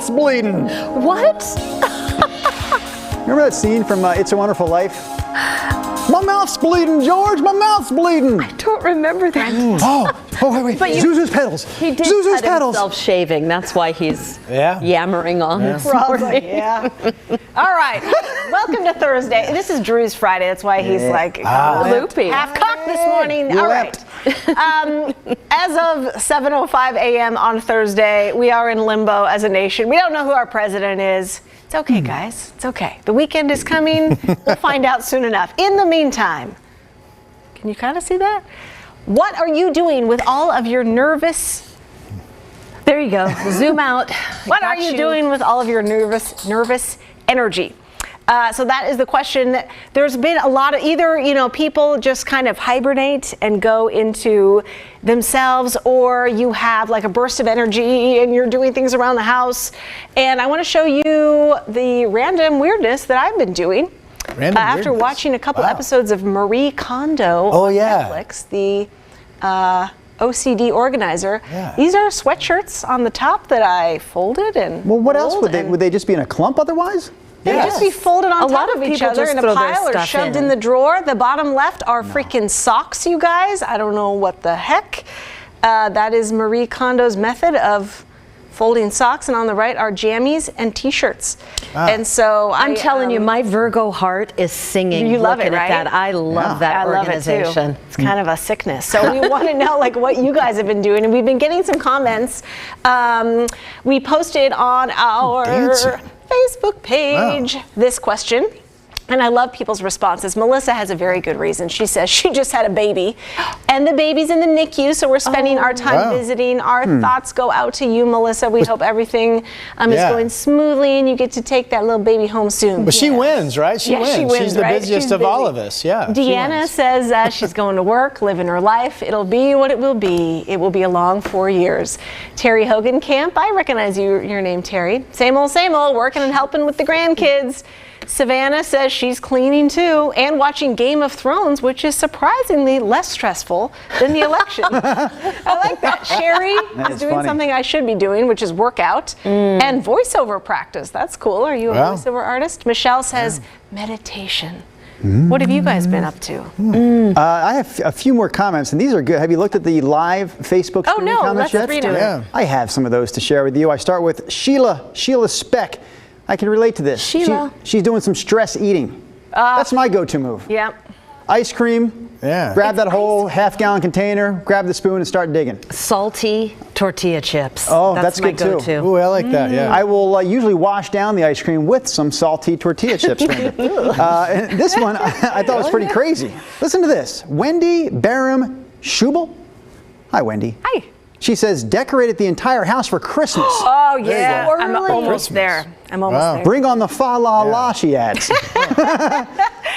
Bleeding. What? Remember that scene from It's a Wonderful Life? My mouth's bleeding, George. My mouth's bleeding. I don't remember that. Wait. But Zuzu's pedals. He did Zuzu's cut pedals. himself shaving. That's why he's yammering on this morning. All right. Welcome to Thursday. This is Drew's Friday. That's why he's like loopy. half cocked this morning. All right. As of 7:05 a.m. on Thursday, we are in limbo as a nation. We don't know who our president is. It's okay, guys. It's okay. The weekend is coming. We'll find out soon enough. In the meantime, can you kind of see that? What are you doing with all of your nervous... There you go. Zoom out. What are you doing with all of your nervous energy? So that is the question. There's been a lot of either, people just kind of hibernate and go into themselves, or you have like a burst of energy and you're doing things around the house. And I want to show you the random weirdness that I've been doing. After watching a couple episodes of Marie Kondo on Netflix, the OCD organizer. These are sweatshirts on the top that I folded and what else would they just be in a clump otherwise? They'd just be folded on top of each other in a pile or shoved in the drawer. The bottom left are freaking socks, you guys. I don't know what the heck. That is Marie Kondo's method of folding socks, and on the right are jammies and t-shirts. And so I'm telling you, my Virgo heart is singing. You love it, right? At that. I love that organization. I love it too. It's kind of a sickness. So we want to know what you guys have been doing, and we've been getting some comments. We posted on our Facebook page this question. And I love people's responses. Melissa has a very good reason. She says she just had a baby, and the baby's in the NICU, so we're spending our time visiting. Our thoughts go out to you, Melissa. We hope everything is going smoothly, and you get to take that little baby home soon. But she wins, right? She wins. She's the busiest of all of us. Yeah. Deanna says she's going to work, living her life. It'll be what it will be. It will be a long 4 years. Terry Hogan Camp, I recognize your name, Terry. Same old, working and helping with the grandkids. Savannah says she's cleaning too and watching Game of Thrones, which is surprisingly less stressful than the election. I like that. Sherry is doing something I should be doing, which is workout and voiceover practice. That's cool. Are you a voiceover artist? Michelle says meditation. What have you guys been up to? I have a few more comments, and these are good. Have you looked at the live Facebook streaming comments yet? Let's read them. I have some of those to share with you. I start with Sheila Speck. I can relate to this. Sheila. She's doing some stress eating. That's my go-to move. Yep. Ice cream. Grab that whole half-gallon container, grab the spoon, and start digging. Salty tortilla chips. Oh, that's my good go-to. Ooh, I like that. Yeah. I will usually wash down the ice cream with some salty tortilla chips. And this one I thought was pretty crazy. Listen to this. Wendy Barham Schubel. Hi, Wendy. Hi. She says, decorated the entire house for Christmas. Oh, yeah. I'm almost there. Bring on the fa-la-la, she adds.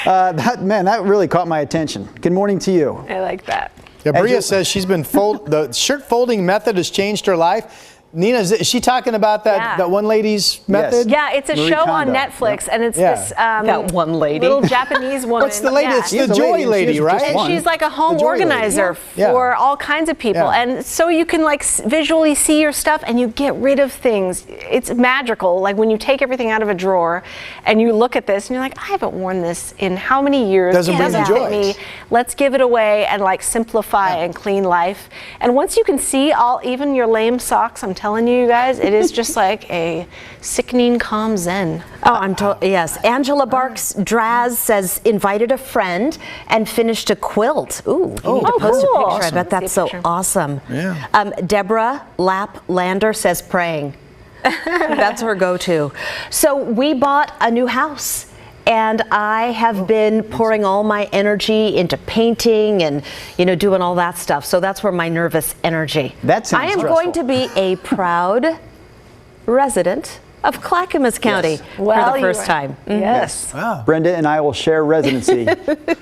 That really caught my attention. Good morning to you. I like that. Bria says she's been the shirt folding method has changed her life. Nina, is she talking about that one lady's method? Yeah, it's a Marie show Kondo. on Netflix, and it's this that one lady, little Japanese woman. What's the lady? It's the Joy lady, right? And she's like a home organizer for all kinds of people, and so you can visually see your stuff, and you get rid of things. It's magical. Like when you take everything out of a drawer, and you look at this, and you're like, I haven't worn this in how many years? Doesn't bring the joy. Me. Let's give it away and simplify and clean life. And once you can see even your lame socks, I'm telling you guys, it is just like a sickening calm zen. Yes. Angela Barks Draz says invited a friend and finished a quilt. Ooh, you need to post a picture. I bet that's so awesome. Yeah. Deborah Laplander says praying. That's her go-to. So we bought a new house. and I have been pouring all my energy into painting and, doing all that stuff. So that's where my nervous energy. That sounds I am stressful. going to be a proud resident of Clackamas County for the first time. Yes. Wow. Brenda and I will share residency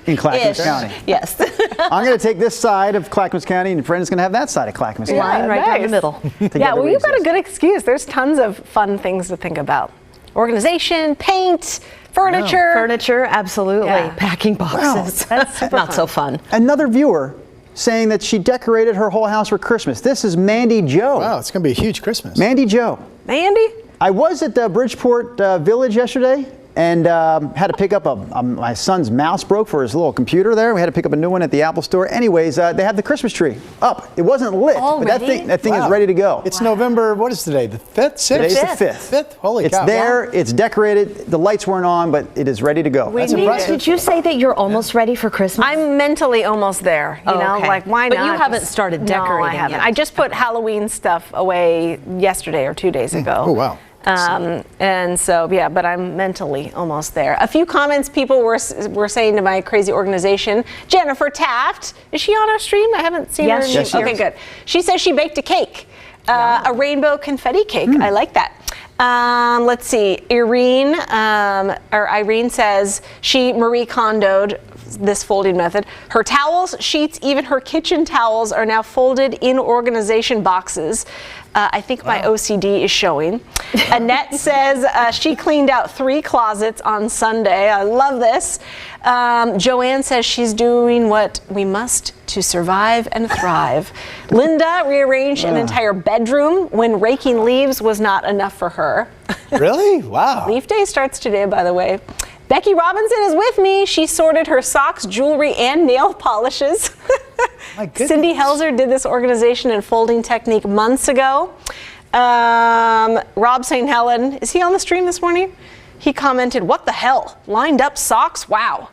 in Clackamas County. Yes. I'm going to take this side of Clackamas County, and Brenda's going to have that side of Clackamas County. Line right down the middle. Yeah, well, you've got a good excuse. There's tons of fun things to think about. Organization, paint, furniture. Furniture, absolutely. Yeah. Packing boxes. That's not so fun. Another viewer saying that she decorated her whole house for Christmas. This is Mandy Joe. Wow, it's going to be a huge Christmas. Mandy Joe. Mandy? I was at the Bridgeport Village yesterday and had to pick up my son's mouse broke for his little computer there. We had to pick up a new one at the Apple store. Anyways, they have the Christmas tree up. It wasn't lit, but that thing is ready to go. It's November, what is today? The 5th? 6th? Today's the 5th. 5th? Holy it's cow. It's there, it's decorated, the lights weren't on, but it is ready to go. That's impressive. Did you say that you're almost ready for Christmas? I'm mentally almost there. You know, okay. like why not? But you haven't started decorating No, I haven't. yet. I just put Halloween stuff away yesterday or 2 days ago. Oh, wow. And so, yeah, but I'm mentally almost there. A few comments people were saying to my crazy organization. Jennifer Taft, is she on our stream? I haven't seen her. Yes, she Okay, is. good. She says she baked a cake, a rainbow confetti cake. I like that. Let's see. Irene says she Marie Kondoed this folding method. Her towels, sheets, even her kitchen towels are now folded in organization boxes. I think my OCD is showing. Annette says she cleaned out 3 closets on Sunday. I love this. Joanne says she's doing what we must to survive and thrive. Linda rearranged an entire bedroom when raking leaves was not enough for her. Really? Wow. Leaf Day starts today, by the way. Becky Robinson is with me. She sorted her socks, jewelry, and nail polishes. My goodness. Cindy Helzer did this organization and folding technique months ago. Rob St. Helen, is he on the stream this morning? He commented, "What the hell? Lined up socks? Wow."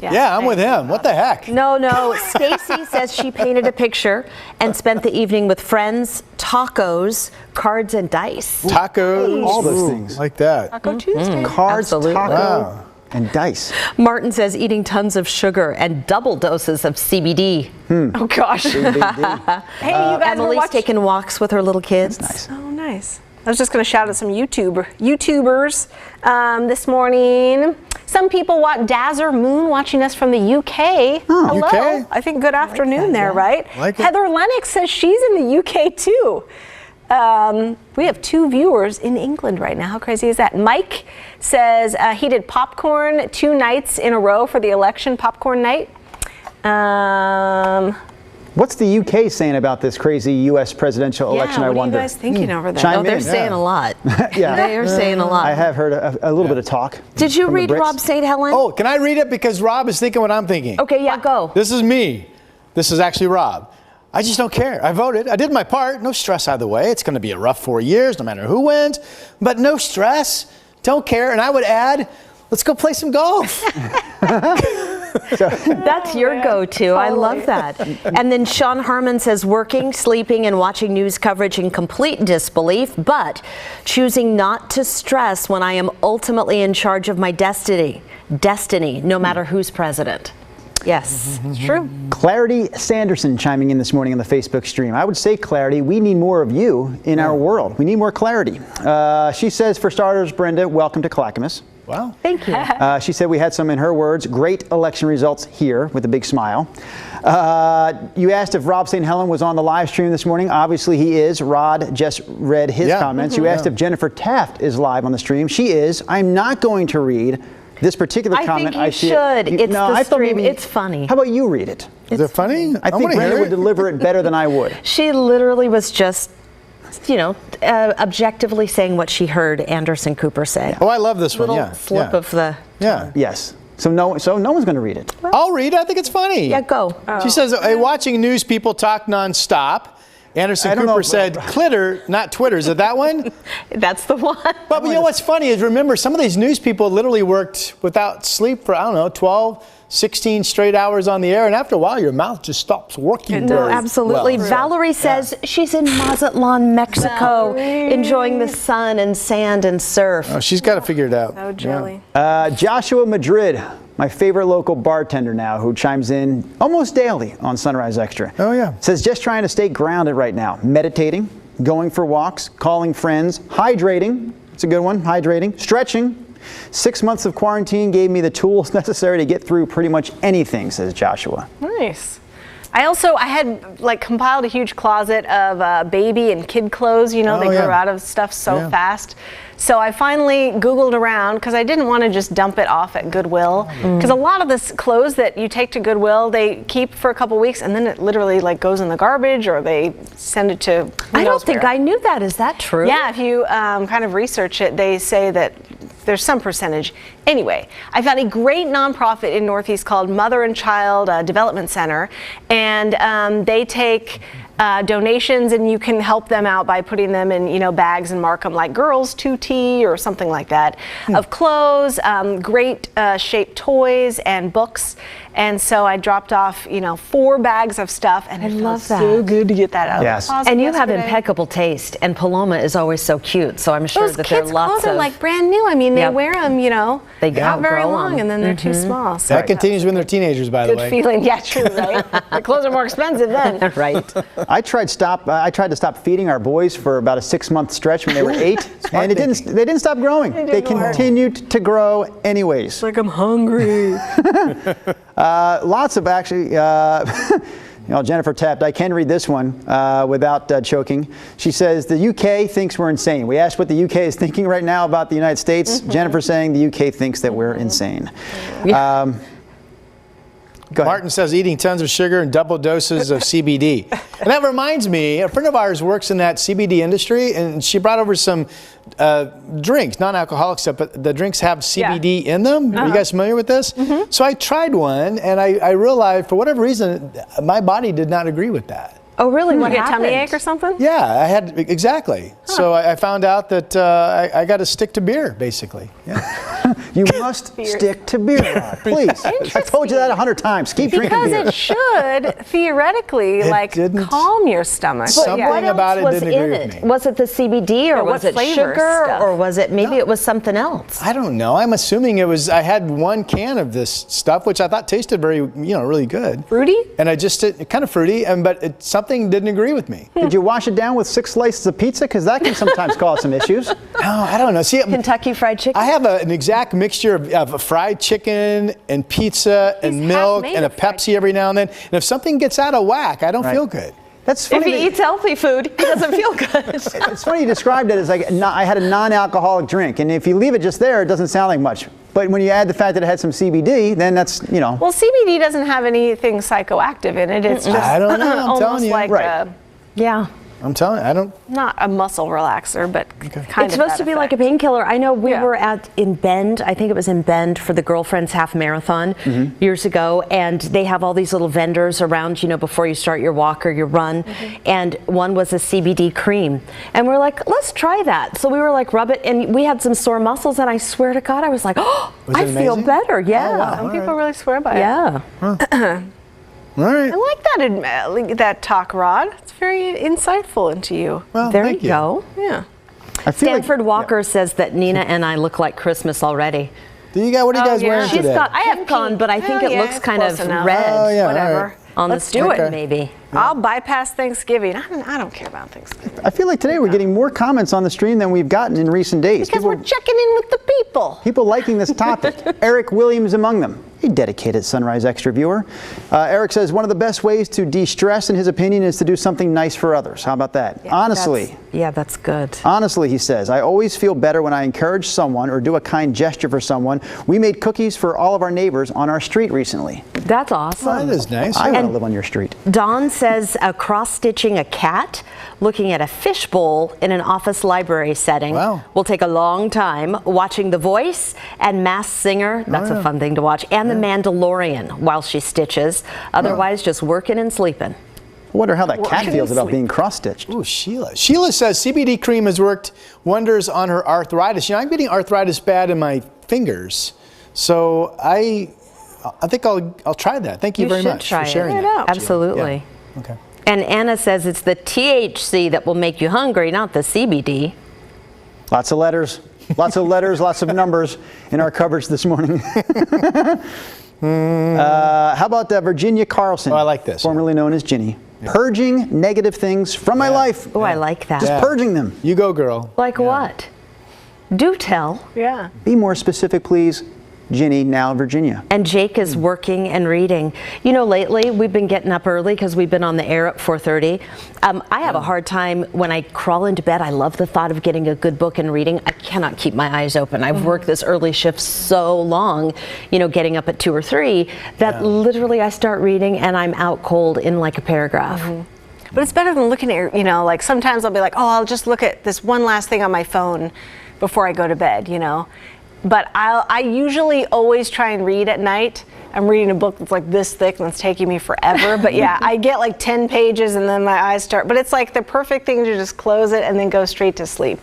Yeah, I'm with him. What the heck? No. Stacy says she painted a picture and spent the evening with friends, tacos, cards, and dice. Tacos. All those things. Like that. Taco Tuesday. Cards, Absolutely. taco, Wow. and dice. Martin says eating tons of sugar and double doses of CBD. Oh gosh. Hey, you guys were Emily's watching. taking walks with her little kids. Nice. Oh, nice. I was just going to shout at some YouTubers this morning. Some people watch Dazzer Moon watching us from the UK. Oh, Hello. UK? I think good afternoon there, right? Like it. Heather Lennox says she's in the UK too. We have 2 viewers in England right now. How crazy is that? Mike says he did popcorn 2 nights in a row for the election, popcorn night. What's the UK saying about this crazy U.S. presidential election, I what wonder? are you guys thinking over there? Chime Oh, they're in. saying a lot. Yeah. They are saying a lot. I have heard a little bit of talk. Did you from the read Brits. Rob St. Helen? Oh, can I read it? Because Rob is thinking what I'm thinking. Okay, yeah, go. This is me. This is actually Rob. I just don't care. I voted. I did my part. No stress either way. It's going to be a rough 4 years, no matter who wins. But no stress. Don't care. And I would add, let's go play some golf. That's your go-to. I love that. And then Sean Harmon says working, sleeping, and watching news coverage in complete disbelief, but choosing not to stress when I am ultimately in charge of my destiny, no matter who's president. Yes, it's true. Clarity Sanderson chiming in this morning on the Facebook stream. I would say, Clarity, we need more of you in our world. We need more clarity. She says, for starters, Brenda, welcome to Clackamas. Wow. Thank you. She said we had some, in her words, great election results here, with a big smile. You asked if Rob St. Helen was on the live stream this morning. Obviously he is. Rod just read his comments. You asked if Jennifer Taft is live on the stream. She is. I'm not going to read this particular comment. I think you should. It's the I thought stream. maybe- It's funny. How about you read it? Is it funny? I think Brenda would deliver it better than I would. She literally was just, objectively saying what she heard Anderson Cooper say. Oh, I love this one. Little Yeah. slip yeah. of the. Yeah. Yes. So no one's going to read it. I'll read it. I think it's funny. Yeah, go. She says, watching news people talk nonstop Anderson Cooper said, "Clitter, not Twitter." Is it that one? That's the one. But you know what's funny is, remember, some of these news people literally worked without sleep for, I don't know, 12, 16 straight hours on the air, and after a while your mouth just stops working. No, absolutely. Well. Valerie says she's in Mazatlan, Mexico, enjoying the sun and sand and surf. Oh, she's got to figure it out. So jelly. Joshua Madrid, my favorite local bartender now, who chimes in almost daily on Sunrise Extra. Oh, yeah. Says just trying to stay grounded right now. Meditating, going for walks, calling friends, hydrating. It's a good one, hydrating. Stretching. 6 months of quarantine gave me the tools necessary to get through pretty much anything, says Joshua. Nice. I had like compiled a huge closet of baby and kid clothes. You know, they grew out of stuff so fast. So I finally Googled around because I didn't want to just dump it off at Goodwill. Because a lot of this clothes that you take to Goodwill, they keep for a couple weeks and then it literally like goes in the garbage or they send it to I don't think I knew that. Is that true? Yeah, if you kind of research it, they say that there's some percentage. Anyway, I found a great nonprofit in Northeast called Mother and Child Development Center, and they take donations, and you can help them out by putting them in bags and mark them like girls 2T or something like that of clothes, great shaped toys and books. And so I dropped off 4 bags of stuff, and it felt so good to get that out of the closet. And you have impeccable taste, and Paloma is always so cute, so I'm sure that there are lots clothes are like brand new. I mean, they wear them, they not very outgrow long, them. and then they're too small. So That continues when they're teenagers, by the way. good feeling. Yeah, true, right? The clothes are more expensive then. Right. I tried to stop feeding our boys for about a 6-month stretch when they were 8, and they didn't stop growing. They continued to grow anyways. Like I'm hungry. Lots of actually, Jennifer tapped. I can read this one without choking. She says, the UK thinks we're insane. We asked what the UK is thinking right now about the United States. Jennifer saying the UK thinks that we're insane. Go ahead. Martin says eating tons of sugar and double doses of CBD. And that reminds me, a friend of ours works in that CBD industry, and she brought over some drinks, non-alcoholic stuff, but the drinks have CBD in them. Are you guys familiar with this? So I tried one, and I realized, for whatever reason, my body did not agree with that. Oh, really? What Did you get a happened? tummy ache or something? Yeah, I had, exactly. So I found out that I got to stick to beer, basically. Yeah. You must stick to beer, Rod, please. I told you that 100 times. Keep drinking beer. Because it should theoretically calm your stomach. Something What about else it was didn't in agree it? with me. Was it the CBD, or what was it flavor sugar, stuff? or was it maybe it was something else? I don't know. I'm assuming it was. I had 1 can of this stuff, which I thought tasted very, really good. Fruity? And I just kind of fruity, but something didn't agree with me. Did you wash it down with 6 slices of pizza? Because that can sometimes cause some issues. No, I don't know. See, Kentucky Fried Chicken? I have an exact mixture of fried chicken and pizza and milk and a Pepsi every now and then. And if something gets out of whack, I don't feel good. That's If funny. he eats healthy food, he doesn't feel good. It's funny you described it as like I had a non-alcoholic drink, and if you leave it just there, it doesn't sound like much. But when you add the fact that it had some CBD, then that's, Well, CBD doesn't have anything psychoactive in it. It's just I don't know. I'm almost telling you. like Yeah. I'm telling you, I don't. not a muscle relaxer, but kind of It's supposed that to be like a effect. painkiller. I know we were in Bend, I think it was in Bend, for the Girlfriends Half Marathon years ago, and they have all these little vendors around, before you start your walk or your run, and one was a CBD cream. And we're like, let's try that. So we were like, rub it, and we had some sore muscles, and I swear to God, I was like, oh, Was it I feel amazing? better. Yeah. Oh, wow. Some people really swear by it. Yeah. All right. I like that talk, Rod. It's very insightful into you. Well, There thank you go. Yeah. I feel like- Stanford Walker says that Nina and I look like Christmas already. What are you guys wearing She's today? got pink on, but I think it looks kind of close enough. red Oh, yeah, all Whatever. right. on Let's the do stick, it. maybe. I'll bypass Thanksgiving. I don't care about Thanksgiving. I feel like today we're getting more comments on the stream than we've gotten in recent days. Because we're checking in with the people. People liking this topic. Eric Williams among them, a dedicated Sunrise Extra viewer. Eric says one of the best ways to de-stress, in his opinion, is to do something nice for others. How about that? Honestly. That's good. Honestly, he says, I always feel better when I encourage someone or do a kind gesture for someone. We made cookies for all of our neighbors on our street recently. That's awesome. Well, that is nice. I want to live on your street. Dawn says cross-stitching a cat, looking at a fishbowl in an office library setting will take a long time. Watching The Voice and Masked Singer, that's a fun thing to watch, and The Mandalorian while she stitches. Otherwise, just working and sleeping. I wonder how that cat feels about being cross-stitched. Ooh, Sheila. Sheila says CBD cream has worked wonders on her arthritis. You know, I'm getting arthritis bad in my fingers, so I think I'll try that. Thank you very much for sharing that. Absolutely. Yeah. Okay. And Anna says it's the THC that will make you hungry, not the CBD. Lots of letters, lots of numbers in our coverage this morning. How about Virginia Carlson? Oh, I like this. Formerly known as Ginny. Purging negative things from my life. Oh, I like that. Just purging them. You go, girl. Like what? Do tell. Yeah. Be more specific, please. Ginny, now Virginia. And Jake is working and reading. You know, lately we've been getting up early because we've been on the air at 4:30. I have a hard time when I crawl into bed. I love the thought of getting a good book and reading. I cannot keep my eyes open. I've worked this early shift so long, you know, getting up at 2 or 3, that literally I start reading and I'm out cold in like a paragraph. But it's better than looking at, you know, like sometimes I'll be like, oh, I'll just look at this one last thing on my phone before I go to bed, you know. But I usually always try and read at night. I'm reading a book that's like this thick and it's taking me forever. But yeah, I get like 10 pages and then my eyes start. But it's like the perfect thing to just close it and then go straight to sleep,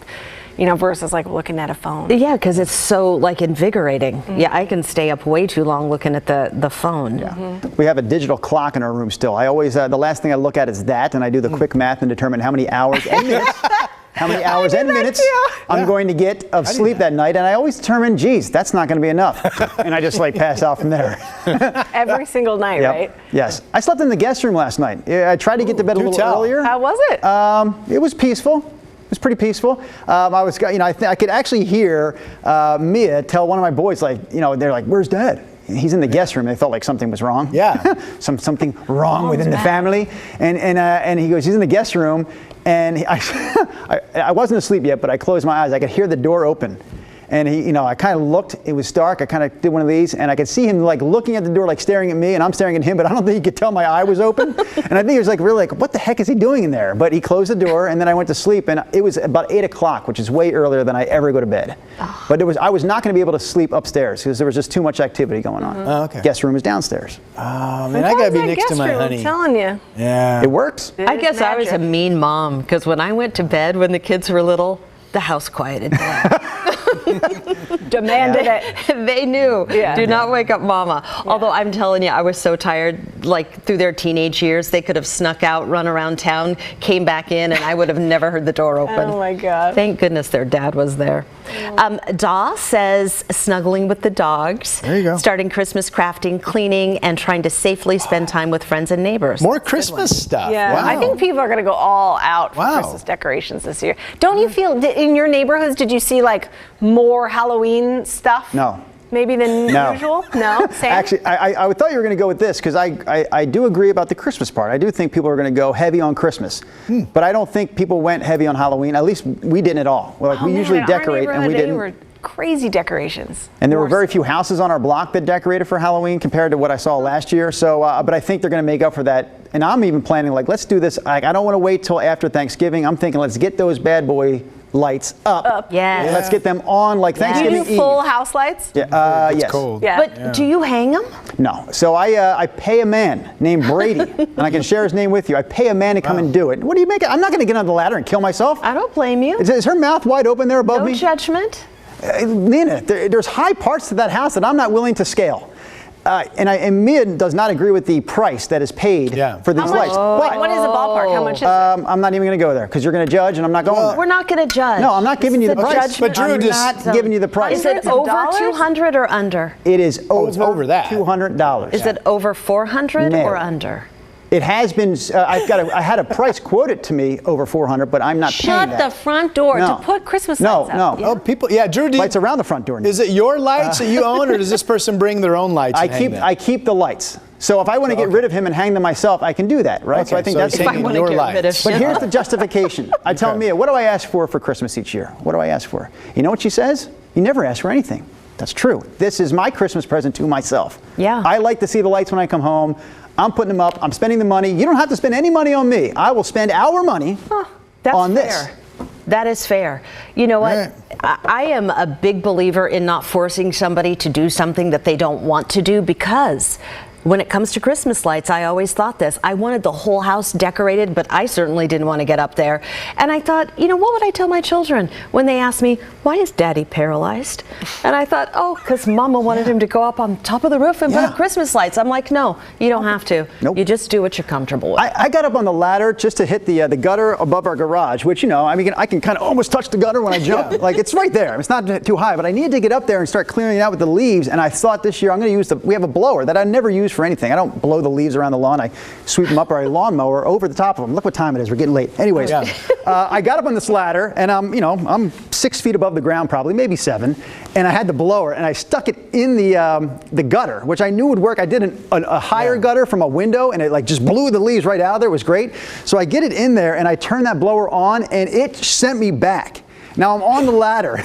you know, versus like looking at a phone. Yeah, because it's so like invigorating. Yeah, I can stay up way too long looking at the phone. We have a digital clock in our room still. I always, the last thing I look at is that, and I do the quick math and determine how many hours and minutes. How many hours and minutes I'm going to get of sleep that night, and I always determine, geez, that's not going to be enough, and I just like pass out from there. Every single night, right? Yes. I slept in the guest room last night. I tried to get to bed a little earlier. How was it? It was peaceful. It was pretty peaceful. I could actually hear Mia tell one of my boys, like, you know, they're like, "Where's Dad?" He's in the guest room. They felt like something was wrong. Yeah. something wrong within the family. And he goes, he's in the guest room. And I wasn't asleep yet, but I closed my eyes. I could hear the door open. And he, you know, I kind of looked. It was dark. I kind of did one of these, and I could see him like looking at the door, like staring at me, and I'm staring at him. But I don't think he could tell my eye was open. And I think he was like, really, like, what the heck is he doing in there? But he closed the door, and then I went to sleep. And it was about 8 o'clock, which is way earlier than I ever go to bed. But I was not going to be able to sleep upstairs because there was just too much activity going on. Oh, okay. Guest room is downstairs. Oh man, I gotta be next to my honey. I'm telling you. Yeah. It works. I guess I was a mean mom because when I went to bed when the kids were little, the house quieted down. Demanded it. They knew. Yeah. Do not wake up mama. Although I'm telling you, I was so tired, like through their teenage years, they could have snuck out, run around town, came back in, and I would have never heard the door open. Oh my God. Thank goodness their dad was there. Daw says snuggling with the dogs. There you go. Starting Christmas crafting, cleaning, and trying to safely spend time with friends and neighbors. More Christmas stuff. Yeah, Wow. I think people are going to go all out for Christmas decorations this year. Don't you feel, in your neighborhoods, did you see like more Halloween stuff? No. Maybe than usual? No? Same? Actually, I thought you were going to go with this because I do agree about the Christmas part. I do think people are going to go heavy on Christmas. But I don't think people went heavy on Halloween. At least we didn't at all. We usually decorate and we didn't. Were crazy decorations. And there were very few houses on our block that decorated for Halloween compared to what I saw last year. So, but I think they're going to make up for that. And I'm even planning, like, let's do this. I don't want to wait till after Thanksgiving. I'm thinking, let's get those bad boy lights up. Yes. And let's get them on like Thanksgiving Eve. Do you do full house lights? Yeah, It's yes. cold. Yeah. But do you hang them? No. So I pay a man named Brady, and I can share his name with you. I pay a man to come and do it. What do you make it? I'm not going to get on the ladder and kill myself. I don't blame you. Is her mouth wide open there above me? No judgment. Nina, there's high parts to that house that I'm not willing to scale. And Mia does not agree with the price that is paid for these lights. But What is the ballpark? How much is it? I'm not even going to go there because you're going to judge and I'm not going there. We're not going to judge. No, I'm not giving you the price. But Drew I'm just not giving you the price. Is it over $200? 200 or under? It is it's over that. $200. Is it over 400 No. or under? It has been. I had a price quoted to me over 400, but I'm not paying Shut that. the front door No. to put Christmas No, lights up. no. Oh, people. Yeah, Drew. Lights around the front door. Is it your lights that you own, or does this person bring their own lights? I keep the lights. So if I want to get rid of him and hang them myself, I can do that, right? Okay, so I think so that's he's hanging wanna your get rid of lights. But here's the justification. I tell Mia, what do I ask for Christmas each year? What do I ask for? You know what she says? You never ask for anything. That's true. This is my Christmas present to myself. Yeah. I like to see the lights when I come home. I'm putting them up. I'm spending the money. You don't have to spend any money on me. I will spend our money That's on fair. this. That is fair. You know what? Right. I am a big believer in not forcing somebody to do something that they don't want to do because When it comes to Christmas lights, I always thought this. I wanted the whole house decorated, but I certainly didn't want to get up there. And I thought, you know, what would I tell my children when they asked me, why is Daddy paralyzed? And I thought, oh, because Mama wanted him to go up on top of the roof and put up Christmas lights. I'm like, no, you don't have to. Nope. You just do what you're comfortable with. I got up on the ladder just to hit the gutter above our garage, which, you know, I mean, I can kind of almost touch the gutter when I jump. Like, it's right there. It's not too high, but I needed to get up there and start clearing it out with the leaves. And I thought this year I'm going to use we have a blower that I never use for anything. I don't blow the leaves around the lawn. I sweep them up, or a lawnmower over the top of them. Look what time it is. We're getting late. Anyways, I got up on this ladder, and I'm 6 feet above the ground, probably, maybe 7. And I had the blower, and I stuck it in the gutter, which I knew would work. I did a higher gutter from a window, and it like just blew the leaves right out of there. It was great. So I get it in there, and I turn that blower on, and it sent me back. Now I'm on the ladder.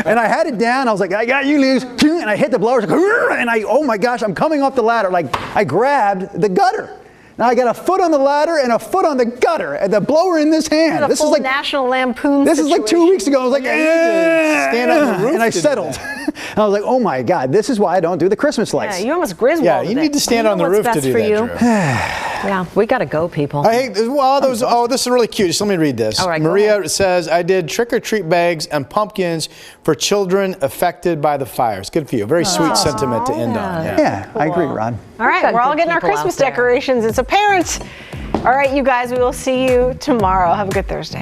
And I had it down. I was like, I got you, leaves. And I hit the blower. And oh my gosh, I'm coming off the ladder. Like, I grabbed the gutter. Now I got a foot on the ladder and a foot on the gutter, and the blower in this hand. This is like National Lampoon. This is like 2 weeks ago. I was like, stand on the roof, and I settled. And I was like, oh my God, this is why I don't do the Christmas lights. Yeah, you almost Griswold. Yeah, you need to stand on the roof to do that, Drew. Yeah, we got to go, people. This is really cute. Just let me read this. All right, Maria says, I did trick-or-treat bags and pumpkins for children affected by the fires. Good for you. Very sweet sentiment to end on. Yeah, I agree, Ron. All right, we're all getting our Christmas decorations. It's apparent. All right, you guys, we will see you tomorrow. Have a good Thursday.